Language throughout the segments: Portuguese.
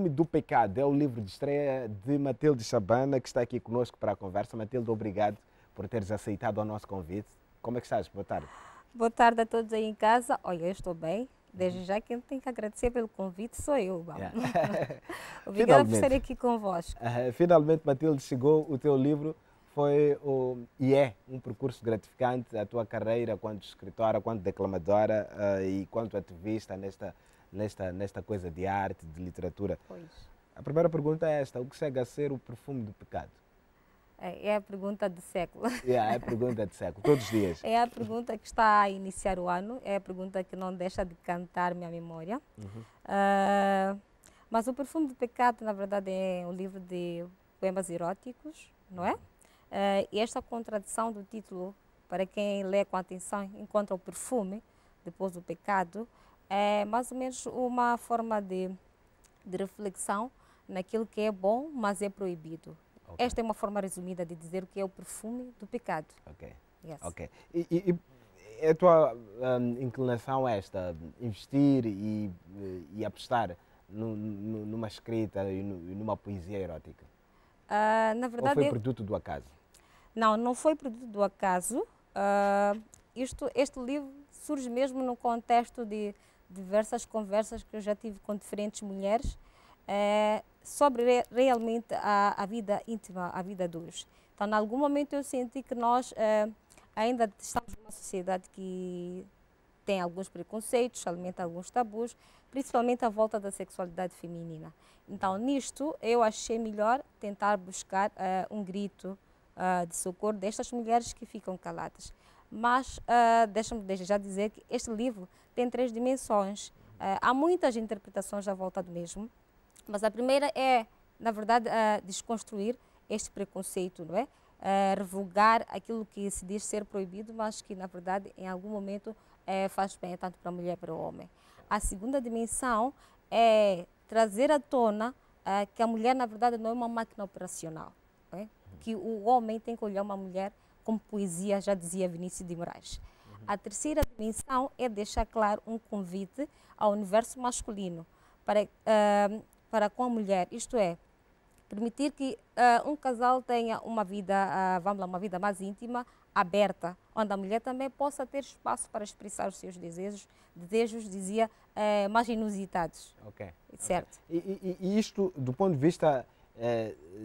Perfume do Pecado é o livro de estreia de Matilde Shabana, que está aqui conosco para a conversa. Matilde, obrigado por teres aceitado o nosso convite. Como é que estás? Boa tarde. Boa tarde a todos aí em casa. Olha, eu estou bem. Desde já quem tem que agradecer pelo convite sou eu. Yeah. Obrigada por estar aqui convosco. Finalmente, Matilde, chegou o teu livro. E é um percurso gratificante a tua carreira quanto escritora, quanto declamadora e quanto ativista nesta coisa de arte, de literatura. Pois. A primeira pergunta é esta: o que chega a ser o perfume do pecado? É a pergunta do século. É a pergunta de século, todos os dias. É a pergunta que está a iniciar o ano, é a pergunta que não deixa de cantar minha memória. Mas o Perfume do Pecado, na verdade, é um livro de poemas eróticos, não é? E esta contradição do título, para quem lê com atenção, encontra o perfume depois do pecado, é mais ou menos uma forma de reflexão naquilo que é bom, mas é proibido. Okay. Esta é uma forma resumida de dizer o que é o perfume do pecado. Ok. Yes. Okay. E a tua inclinação é esta, investir e apostar numa escrita e numa poesia erótica? Na verdade, ou foi produto do acaso? Não, não foi produto do acaso. Este livro surge mesmo no contexto de diversas conversas que eu já tive com diferentes mulheres sobre realmente a vida íntima, a vida dos. Então, em algum momento eu senti que nós ainda estamos numa sociedade que tem alguns preconceitos, alimenta alguns tabus, principalmente à volta da sexualidade feminina. Então, nisto, eu achei melhor tentar buscar um grito de socorro destas mulheres que ficam caladas. Mas deixa-me já dizer que este livro tem 3 dimensões. Há muitas interpretações à volta do mesmo, mas a primeira é, na verdade, desconstruir este preconceito, não é? Revogar aquilo que se diz ser proibido, mas que, na verdade, em algum momento faz bem tanto para a mulher como para o homem. A segunda dimensão é trazer à tona que a mulher, na verdade, não é uma máquina operacional, não é? Que o homem tem que olhar uma mulher como poesia, já dizia Vinícius de Moraes. A terceira dimensão é deixar claro um convite ao universo masculino para com a mulher, isto é, permitir que um casal tenha uma vida, uma vida mais íntima, aberta, onde a mulher também possa ter espaço para expressar os seus desejos, dizia, mais inusitados. Ok. Certo. Okay. E isto, do ponto de vista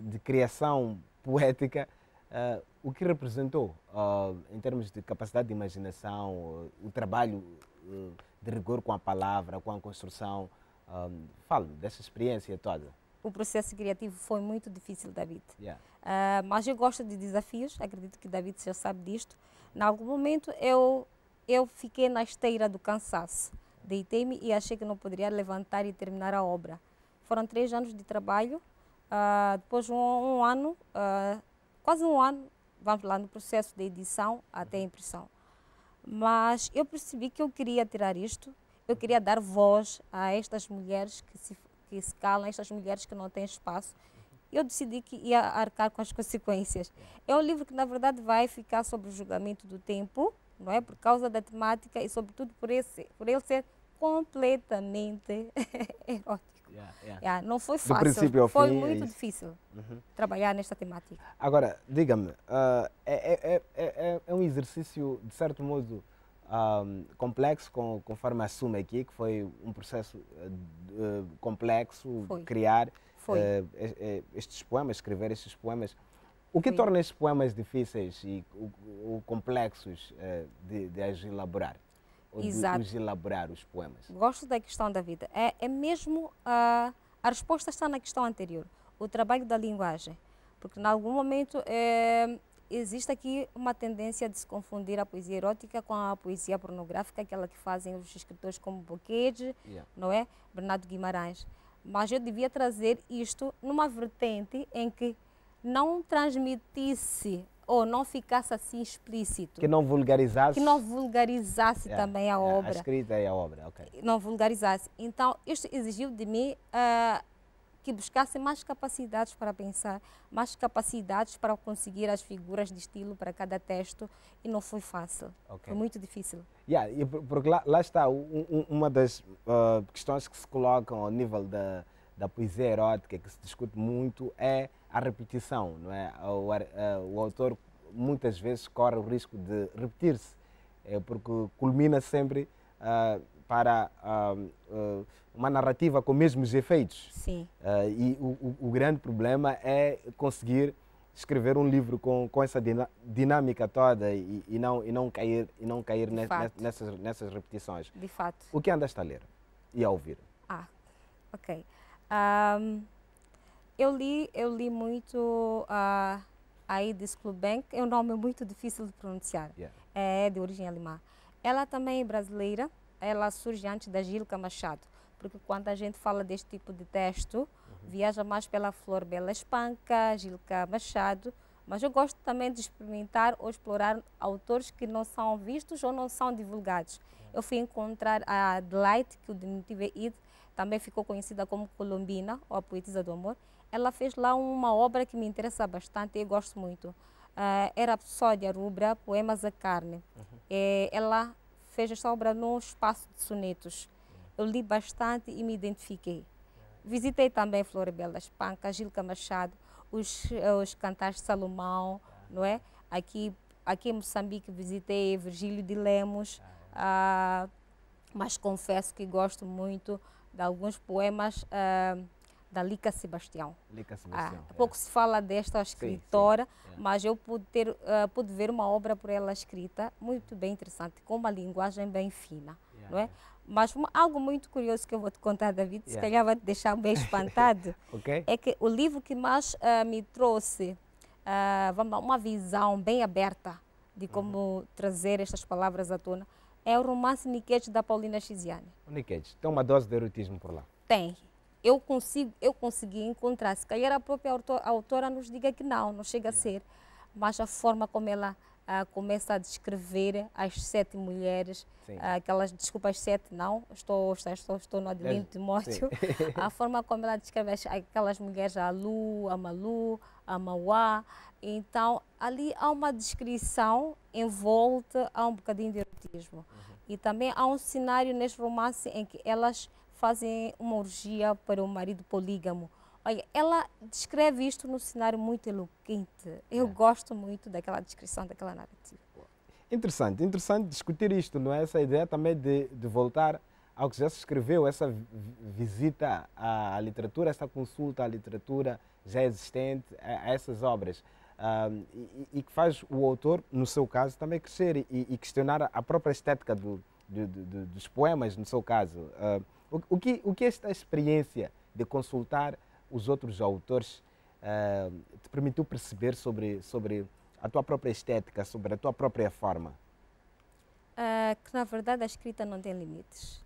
de criação poética, o que representou em termos de capacidade de imaginação, o trabalho de rigor com a palavra, com a construção? Fale dessa experiência toda. O processo criativo foi muito difícil, David. Yeah. Mas eu gosto de desafios, acredito que David já sabe disto. Em algum momento eu fiquei na esteira do cansaço. Deitei-me e achei que não poderia levantar e terminar a obra. Foram 3 anos de trabalho, depois um ano, quase um ano, vamos lá no processo de edição até a impressão. Mas eu percebi que eu queria tirar isto, eu queria dar voz a estas mulheres que se calam, estas mulheres que não têm espaço. Eu decidi que ia arcar com as consequências. É um livro que, na verdade, vai ficar sob o julgamento do tempo, não é? Por causa da temática e, sobretudo, por ele ser completamente erótico. Não foi fácil, do princípio ao foi fim, muito difícil trabalhar nesta temática. Agora, diga-me, é um exercício, de certo modo, complexo, conforme assume aqui, que foi um processo complexo, criar estes poemas, escrever estes poemas. O que torna estes poemas difíceis ou complexos de as elaborar? Ou de os elaborar, os poemas? Gosto da questão da vida. É mesmo, a resposta está na questão anterior, o trabalho da linguagem. Porque, em algum momento, existe aqui uma tendência de se confundir a poesia erótica com a poesia pornográfica, aquela que fazem os escritores como Boquete, não é? Bernardo Guimarães. Mas eu devia trazer isto numa vertente em que não transmitisse ou não ficasse assim explícito. Que não vulgarizasse. Que não vulgarizasse também a obra. A escrita e a obra, ok. Não vulgarizasse. Então, isto exigiu de mim que buscasse mais capacidades para pensar, mais capacidades para conseguir as figuras de estilo para cada texto, e não foi fácil, foi muito difícil. Porque lá está, uma das questões que se colocam ao nível da poesia erótica que se discute muito é a repetição, não é? O autor muitas vezes corre o risco de repetir-se, porque culmina sempre para uma narrativa com os mesmos efeitos. Sim. E o grande problema é conseguir escrever um livro com essa dinâmica toda e não cair nessas repetições. De fato. O que andaste a ler e a ouvir? Ok. Eu li muito a Edith Klubank, é um nome muito difícil de pronunciar, é de origem alemã. Ela também é brasileira, ela surge antes da Gilca Machado, porque quando a gente fala deste tipo de texto, viaja mais pela Flor Bela Espanca, Gilca Machado, mas eu gosto também de experimentar ou explorar autores que não são vistos ou não são divulgados. Eu fui encontrar a Adelaide, que o Dimitrieve Id também ficou conhecida como Colombina, ou a Poetisa do Amor. Ela fez lá uma obra que me interessa bastante e eu gosto muito. Era a Rapsódia Rubra, Poemas à Carne. Ela fez esta obra num espaço de sonetos. Eu li bastante e me identifiquei. Visitei também Flor Bela Espanca, Gilca Machado, os cantares de Salomão, não é? Aqui em Moçambique visitei Virgílio de Lemos, mas confesso que gosto muito de alguns poemas da Lica Sebastião. Pouco se fala desta escritora, mas eu pude ver uma obra por ela escrita, muito bem interessante, com uma linguagem bem fina, não é? Mas algo muito curioso que eu vou te contar, David, se calhar vai te deixar bem espantado, é que o livro que mais me trouxe uma visão bem aberta de como trazer estas palavras à tona é o romance Niquete, da Paulina Chiziane. O Niquete, tem uma dose de erotismo por lá? Tem. Eu consegui encontrar, se calhar a própria autora nos diga que não chega a ser, mas a forma como ela começa a descrever as 7 mulheres, as 7 não, estou no Adelino Timóteo, a forma como ela descreve aquelas mulheres, a Lu, a Malu, a Mauá, então ali há uma descrição envolta a um bocadinho de erotismo. E também há um cenário neste romance em que elas fazem uma orgia para o marido polígamo. Olha, ela descreve isto num cenário muito eloquente. Eu gosto muito daquela descrição, daquela narrativa. Interessante discutir isto, não é? Essa ideia também de voltar ao que já se escreveu, essa visita à literatura, essa consulta à literatura já existente, a essas obras. E que faz o autor, no seu caso, também crescer e questionar a própria estética dos poemas, no seu caso. O que esta experiência de consultar os outros autores te permitiu perceber sobre a tua própria estética, sobre a tua própria forma? Que na verdade a escrita não tem limites.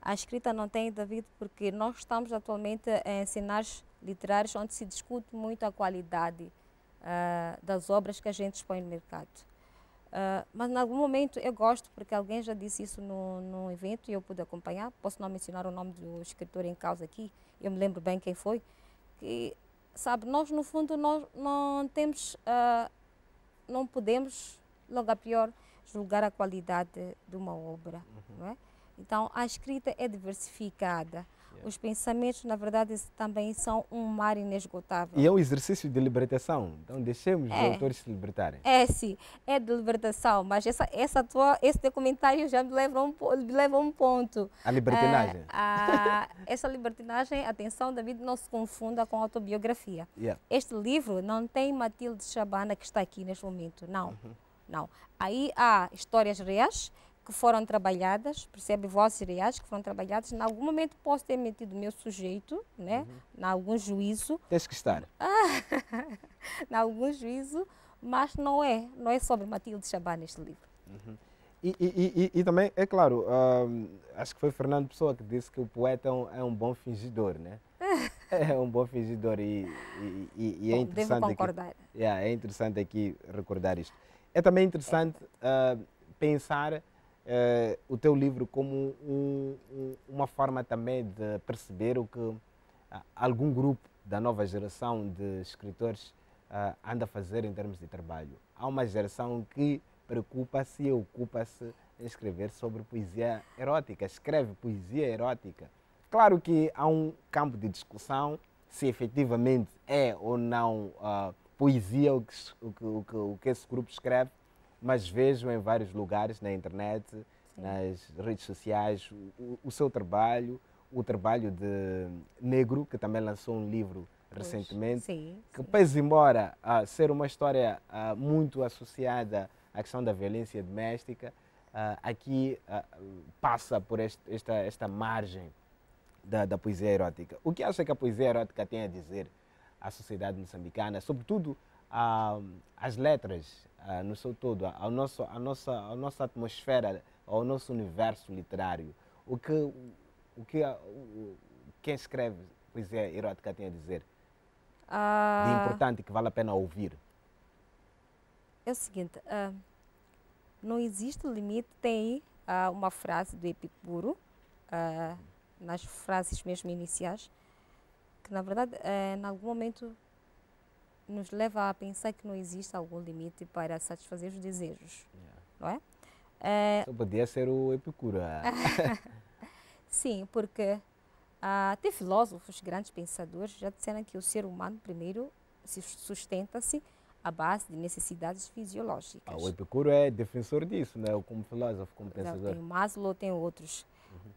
A escrita não tem, David, porque nós estamos atualmente em cenários literários onde se discute muito a qualidade das obras que a gente expõe no mercado. Mas em algum momento eu gosto, porque alguém já disse isso num evento e eu pude acompanhar, posso não mencionar o nome do escritor em causa aqui, eu me lembro bem quem foi, que, sabe, nós no fundo não temos, não podemos, logo a pior, julgar a qualidade de uma obra, não é? Então a escrita é diversificada. Os pensamentos, na verdade, também são um mar inesgotável. E é um exercício de libertação. Então, deixemos os autores se libertarem. Sim, é de libertação. Mas esse teu comentário já me leva a um ponto. A libertinagem. Essa libertinagem, atenção, David, não se confunda com autobiografia. Yeah. Este livro não tem Matilde Shabana que está aqui neste momento. Não, não. Aí há histórias reais que foram trabalhadas, percebe, vozes reais que foram trabalhadas. Em algum momento posso ter metido o meu sujeito, né? Em algum juízo. Tens que estar. Em algum juízo, mas não é sobre Matilde Shabana este livro. E também, é claro, acho que foi Fernando Pessoa que disse que o poeta é um bom fingidor, né? É um bom fingidor e é interessante. Devo concordar. É interessante aqui recordar isto. É também interessante pensar o teu livro como uma forma também de perceber o que algum grupo da nova geração de escritores anda a fazer em termos de trabalho. Há uma geração que preocupa-se e ocupa-se em escrever sobre poesia erótica, escreve poesia erótica, Claro que há um campo de discussão se efetivamente é ou não poesia o que esse grupo escreve, mas vejo em vários lugares, na internet, Sim. nas redes sociais, o seu trabalho, o trabalho de Negro, que também lançou um livro Pois. recentemente, Sim, que sim. pese embora ser uma história muito associada à questão da violência doméstica, aqui passa por esta margem da poesia erótica. O que acha que a poesia erótica tem a dizer à sociedade moçambicana, sobretudo às letras, no seu todo, à nossa atmosfera, ao nosso universo literário? Quem escreve poesia erótica tem a dizer de Ah, importante que vale a pena ouvir? é o seguinte, não existe limite, tem aí uma frase do Epicuro, ah, nas frases mesmo iniciais, que na verdade, em algum momento, nos leva a pensar que não existe algum limite para satisfazer os desejos, não é? Só podia ser o Epicuro. Sim, porque até filósofos, grandes pensadores, já disseram que o ser humano, primeiro, se sustenta-se à base de necessidades fisiológicas. O Epicuro é defensor disso, né? Como filósofo, como Exato, pensador. tem o Maslow, tem outros.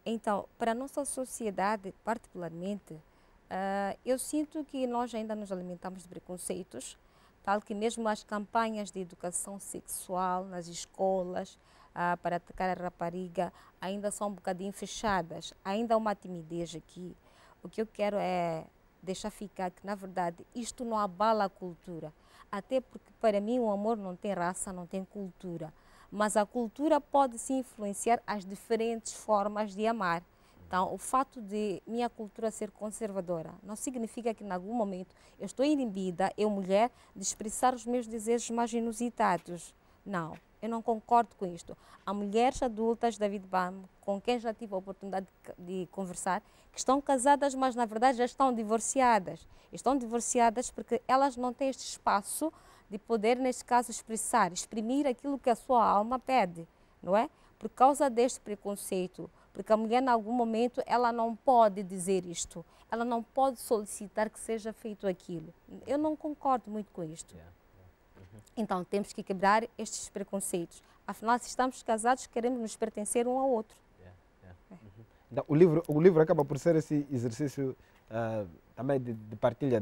Então, para a nossa sociedade, particularmente, eu sinto que nós ainda nos alimentamos de preconceitos, tal que mesmo as campanhas de educação sexual nas escolas, para atacar a rapariga, ainda são um bocadinho fechadas. Ainda há uma timidez aqui. O que eu quero é deixar ficar que, na verdade, isto não abala a cultura. Até porque, para mim, o amor não tem raça, não tem cultura. Mas a cultura pode sim influenciar as diferentes formas de amar. Então, o fato de minha cultura ser conservadora não significa que, em algum momento, eu estou inibida, eu mulher, de expressar os meus desejos mais inusitados. Não, eu não concordo com isto. Há mulheres adultas, David Bam, com quem já tive a oportunidade de conversar, que estão casadas, mas na verdade já estão divorciadas. Estão divorciadas porque elas não têm este espaço de poder, neste caso, exprimir aquilo que a sua alma pede, não é? Por causa deste preconceito, porque a mulher, em algum momento, ela não pode dizer isto, ela não pode solicitar que seja feito aquilo. Eu não concordo muito com isto. Então, temos que quebrar estes preconceitos. Afinal, se estamos casados, queremos nos pertencer um ao outro. Então, o livro acaba por ser esse exercício também de partilha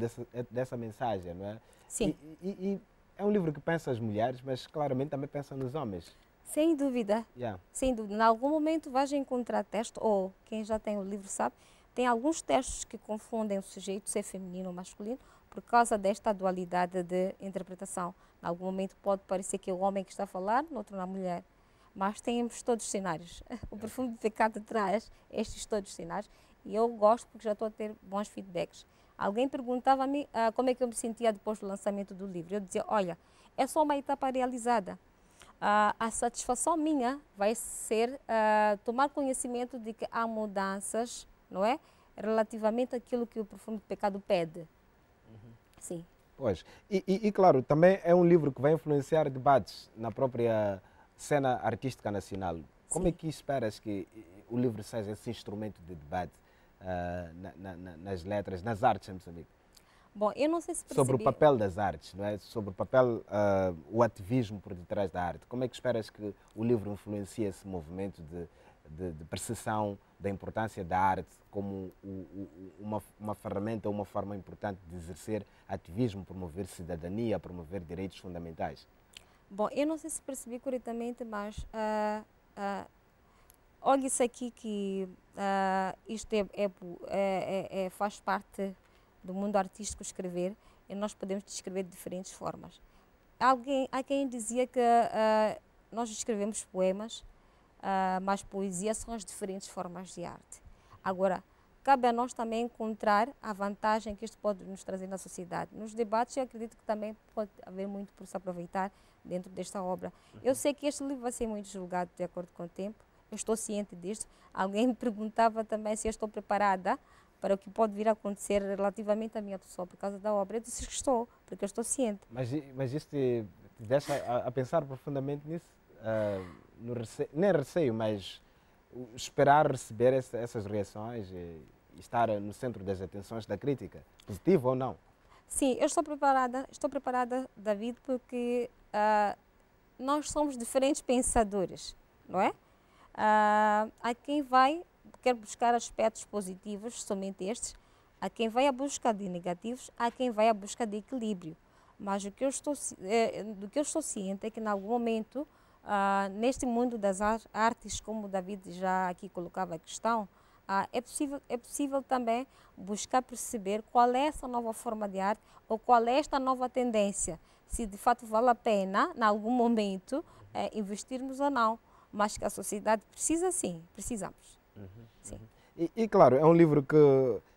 dessa mensagem, não é? Sim. E é um livro que pensa as mulheres, mas claramente também pensa nos homens. Sem dúvida. Yeah. Sem dúvida. Em algum momento vais encontrar texto, ou quem já tem o livro sabe, tem alguns textos que confundem o sujeito ser feminino ou masculino por causa desta dualidade de interpretação. Em algum momento pode parecer que é o homem que está a falar, no outro na mulher. Mas temos todos os cenários. O Perfume de Pecado traz estes todos os cenários e eu gosto porque já estou a ter bons feedbacks. Alguém perguntava-me como é que eu me sentia depois do lançamento do livro. Eu dizia, olha, é só uma etapa realizada. A satisfação minha vai ser tomar conhecimento de que há mudanças, não é? Relativamente àquilo que o Perfume de Pecado pede. Sim. Pois. E, claro, também é um livro que vai influenciar debates na própria cena artística nacional. Como Sim. é que esperas que o livro seja esse instrumento de debate nas letras, nas artes em Moçambique? Bom, eu não sei se percebi... Sobre o papel das artes, não é? Sobre o papel, o ativismo por detrás da arte. Como é que esperas que o livro influencie esse movimento de percepção da importância da arte como uma ferramenta, uma forma importante de exercer ativismo, promover cidadania, promover direitos fundamentais? Bom, eu não sei se percebi corretamente, mas olha isso aqui que isto faz parte do mundo artístico escrever e nós podemos descrever de diferentes formas. Há quem dizia que nós escrevemos poemas, mas poesia são as diferentes formas de arte. Agora, cabe a nós também encontrar a vantagem que isto pode nos trazer na sociedade. Nos debates, eu acredito que também pode haver muito por se aproveitar dentro desta obra. Eu sei que este livro vai ser muito julgado de acordo com o tempo, eu estou ciente disto. Alguém me perguntava também se eu estou preparada para o que pode vir a acontecer relativamente à minha pessoa por causa da obra. Eu disse que estou, porque eu estou ciente. Mas isto te deixa a pensar profundamente nisso? Nem receio, mas esperar receber essas reações? estar no centro das atenções da crítica, positivo ou não? Sim, eu estou preparada, David, porque nós somos diferentes pensadores, não é? Há quem quer buscar aspectos positivos, somente estes, há quem vai à busca de negativos, há quem vai à busca de equilíbrio. Mas do que eu estou ciente é que, em algum momento, neste mundo das artes, como o David já aqui colocava a questão, é possível também buscar perceber qual é essa nova forma de arte ou qual é esta nova tendência, se de fato vale a pena, em algum momento, investirmos ou não. Mas que a sociedade precisa, sim, precisamos. Sim. E claro, é um livro que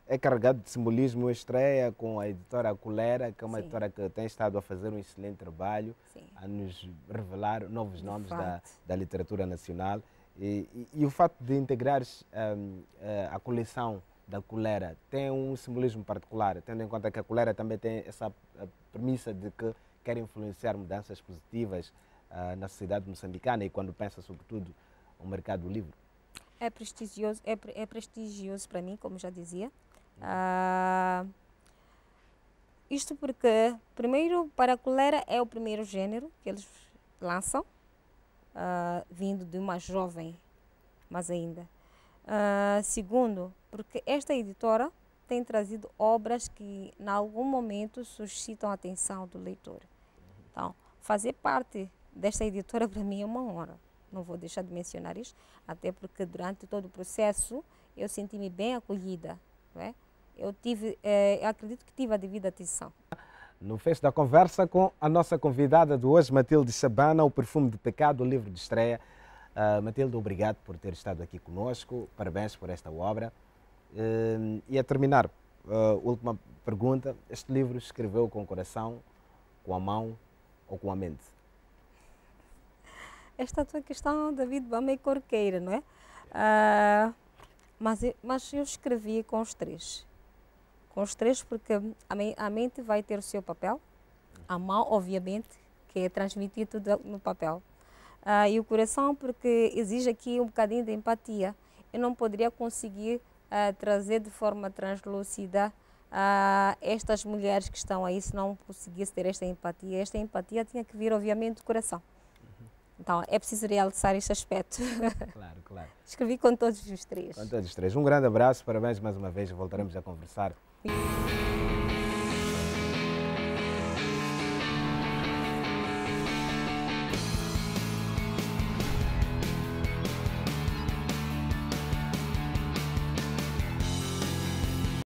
é carregado de simbolismo. Estreia com a editora Colera, que é uma editora que tem estado a fazer um excelente trabalho, a nos revelar novos nomes da literatura nacional. E o fato de integrares a coleção da Colera tem um simbolismo particular, tendo em conta que a Colera também tem essa premissa de que quer influenciar mudanças positivas na sociedade moçambicana, e quando pensa sobretudo no mercado do livro. É prestigioso para mim, como já dizia. Isto porque, primeiro, para a Colera é o primeiro gênero que eles lançam, vindo de uma jovem, mas ainda. Segundo, porque esta editora tem trazido obras que, em algum momento, suscitam a atenção do leitor. Então, fazer parte desta editora, para mim, é uma honra. Não vou deixar de mencionar isto, até porque durante todo o processo eu senti-me bem acolhida. Não é? Eu acredito que tive a devida atenção. No fecho da conversa com a nossa convidada de hoje, Matilde Shabana, O Perfume de Pecado, o livro de estreia. Matilde, obrigado por ter estado aqui conosco, parabéns por esta obra. E a terminar, última pergunta, este livro escreveu com o coração, com a mão ou com a mente? Esta tua questão, David, vai meio corqueira, não é? Mas eu escrevi com os três. Com os três porque a mente vai ter o seu papel, a mão, obviamente, que é transmitir tudo no papel. E o coração, porque exige aqui um bocadinho de empatia. Eu não poderia conseguir trazer de forma translúcida estas mulheres que estão aí se não conseguisse ter esta empatia. Esta empatia tinha que vir, obviamente, do coração. Então, é preciso realçar este aspecto. Claro, claro. Escrevi com todos os três. Com todos os três. Um grande abraço, parabéns mais uma vez, voltaremos a conversar.